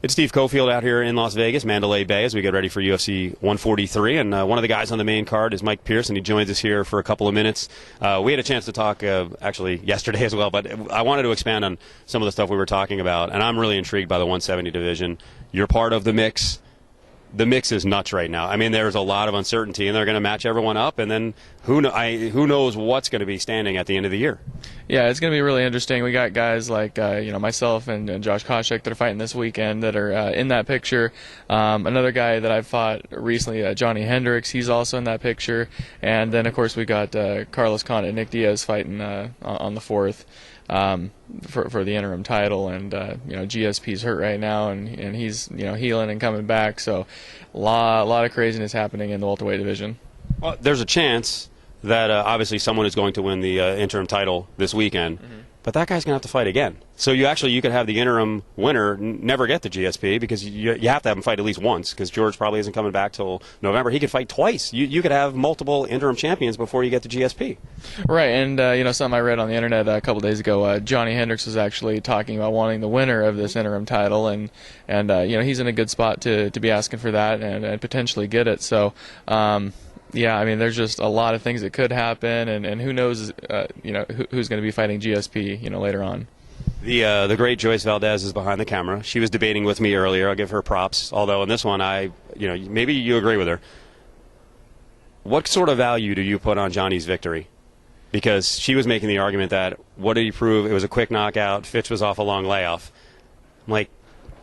It's Steve Cofield out here in Las Vegas, Mandalay Bay, as we get ready for UFC 143. And one of the guys on the main card is Mike Pierce, and he joins us here for a couple of minutes. We had a chance to talk actually yesterday as well, but I wanted to expand on some of the stuff we were talking about. And I'm really intrigued by the 170 division. You're part of the mix. The mix is nuts right now. I mean, there's a lot of uncertainty, and they're going to match everyone up, and then who knows what's going to be standing at the end of the year. Yeah, it's going to be really interesting. We got guys like myself and Josh Koscheck that are fighting this weekend that are in that picture. Another guy that I've fought recently, Johnny Hendricks, he's also in that picture. And then, of course, we got Carlos Condit and Nick Diaz fighting on the 4th. For the interim title, and GSP's hurt right now, and he's healing and coming back. So a lot of craziness happening in the welterweight division. Well, there's a chance that obviously someone is going to win the interim title this weekend, but that guy's going to have to fight again. So you could have the interim winner never get the GSP because you have to have him fight at least once, because George probably isn't coming back till November. He could fight twice. You could have multiple interim champions before you get the GSP. Right, and something I read on the internet a couple days ago, Johnny Hendricks was actually talking about wanting the winner of this interim title, and he's in a good spot to be asking for that and potentially get it. So. Yeah, I mean, there's just a lot of things that could happen, and who knows, who's going to be fighting GSP, later on. The great Joyce Valdez is behind the camera. She was debating with me earlier. I'll give her props. Although in this one, maybe you agree with her. What sort of value do you put on Johnny's victory? Because she was making the argument that what did he prove? It was a quick knockout. Fitch was off a long layoff. I'm like,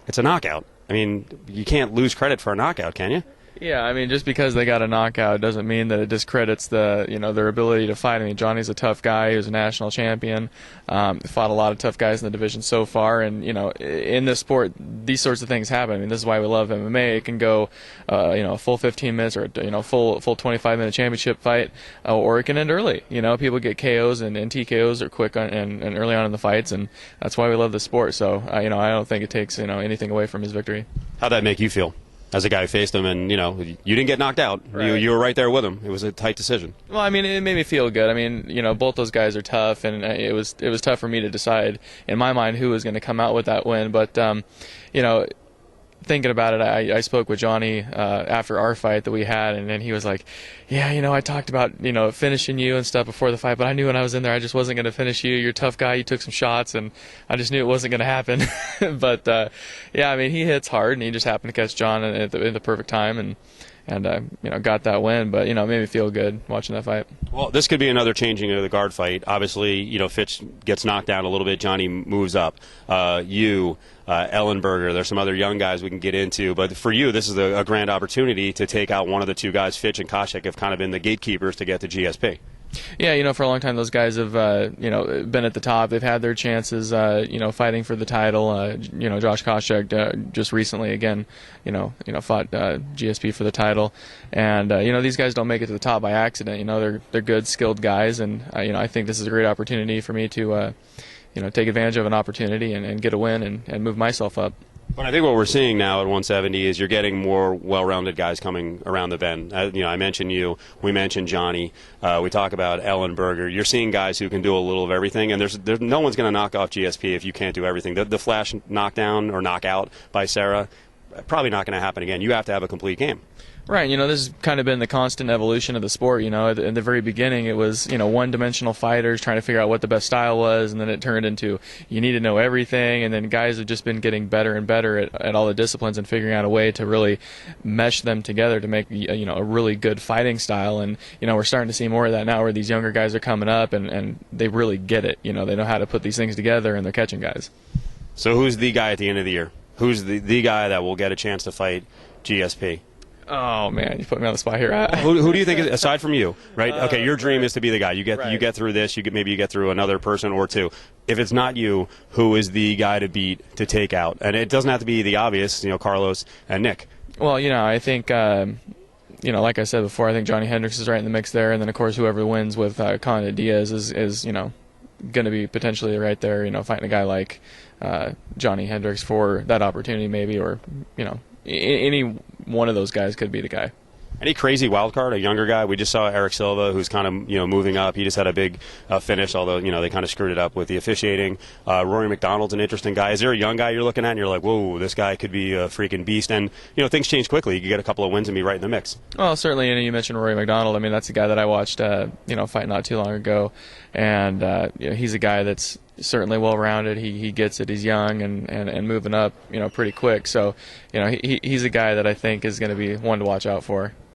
it's a knockout. I mean, you can't lose credit for a knockout, can you? Yeah, I mean, just because they got a knockout doesn't mean that it discredits their ability to fight. I mean, Johnny's a tough guy. He was a national champion. Fought a lot of tough guys in the division so far, and in this sport, these sorts of things happen. I mean, this is why we love MMA. It can go, a full 15 minutes or full 25-minute championship fight, or it can end early. People get KOs and TKOs are quick and early on in the fights, and that's why we love the sport. So, I don't think it takes anything away from his victory. How'd that make you feel? As a guy who faced him, and you didn't get knocked out. Right. You were right there with him. It was a tight decision. Well, I mean, it made me feel good. I mean, both those guys are tough, and it was tough for me to decide in my mind who was going to come out with that win. But thinking about it, I spoke with Johnny after our fight that we had, and then he was like, yeah, I talked about finishing you and stuff before the fight, but I knew when I was in there I just wasn't going to finish you. You're a tough guy. You took some shots, and I just knew it wasn't going to happen. But yeah, I mean, he hits hard, and he just happened to catch John at the perfect time, and got that win. But it made me feel good watching that fight. Well, this could be another changing of the guard fight. Obviously, Fitch gets knocked down a little bit. Johnny moves up. Ellenberger. There's some other young guys we can get into, but for you, this is a grand opportunity to take out one of the two guys. Fitch and Koscheck have kind of been the gatekeepers to get the GSP. Yeah, for a long time, those guys have, been at the top. They've had their chances, fighting for the title. Josh Koscheck just recently, again, fought GSP for the title. And, these guys don't make it to the top by accident. They're good, skilled guys. And, I think this is a great opportunity for me to, take advantage of an opportunity and get a win and move myself up. But I think what we're seeing now at 170 is you're getting more well-rounded guys coming around the bend. I mentioned you. We mentioned Johnny. We talk about Ellenberger. You're seeing guys who can do a little of everything, and there's no one's going to knock off GSP if you can't do everything. The flash knockdown or knockout by Sarah, probably not going to happen again. You have to have a complete game. Right, this has kind of been the constant evolution of the sport. In the very beginning, it was, one-dimensional fighters trying to figure out what the best style was, and then it turned into you need to know everything, and then guys have just been getting better and better at all the disciplines and figuring out a way to really mesh them together to make, a really good fighting style. And, we're starting to see more of that now where these younger guys are coming up, and they really get it. They know how to put these things together, and they're catching guys. So who's the guy at the end of the year? Who's the guy that will get a chance to fight GSP? Oh man, you put me on the spot here. Who do you think, aside from you, right? Okay, your dream is to be the guy. You get through this. Maybe you get through another person or two. If it's not you, who is the guy to beat, to take out? And it doesn't have to be the obvious, Carlos and Nick. Well, I think, like I said before, I think Johnny Hendricks is right in the mix there, and then of course whoever wins with Condit Diaz is going to be potentially right there, fighting a guy like Johnny Hendricks for that opportunity maybe, or any one of those guys could be the guy. Any crazy wild card, a younger guy? We just saw Eric Silva, who's kind of moving up. He just had a big finish, although they kind of screwed it up with the officiating. Rory McDonald's an interesting guy. Is there a young guy you're looking at and you're like, whoa, this guy could be a freaking beast? And things change quickly. You could get a couple of wins and be right in the mix. Well, certainly, you mentioned Rory McDonald. I mean, that's a guy that I watched, fight not too long ago, and he's a guy that's certainly well-rounded. He gets it. He's young and moving up, pretty quick. So, he's a guy that I think is going to be one to watch out for.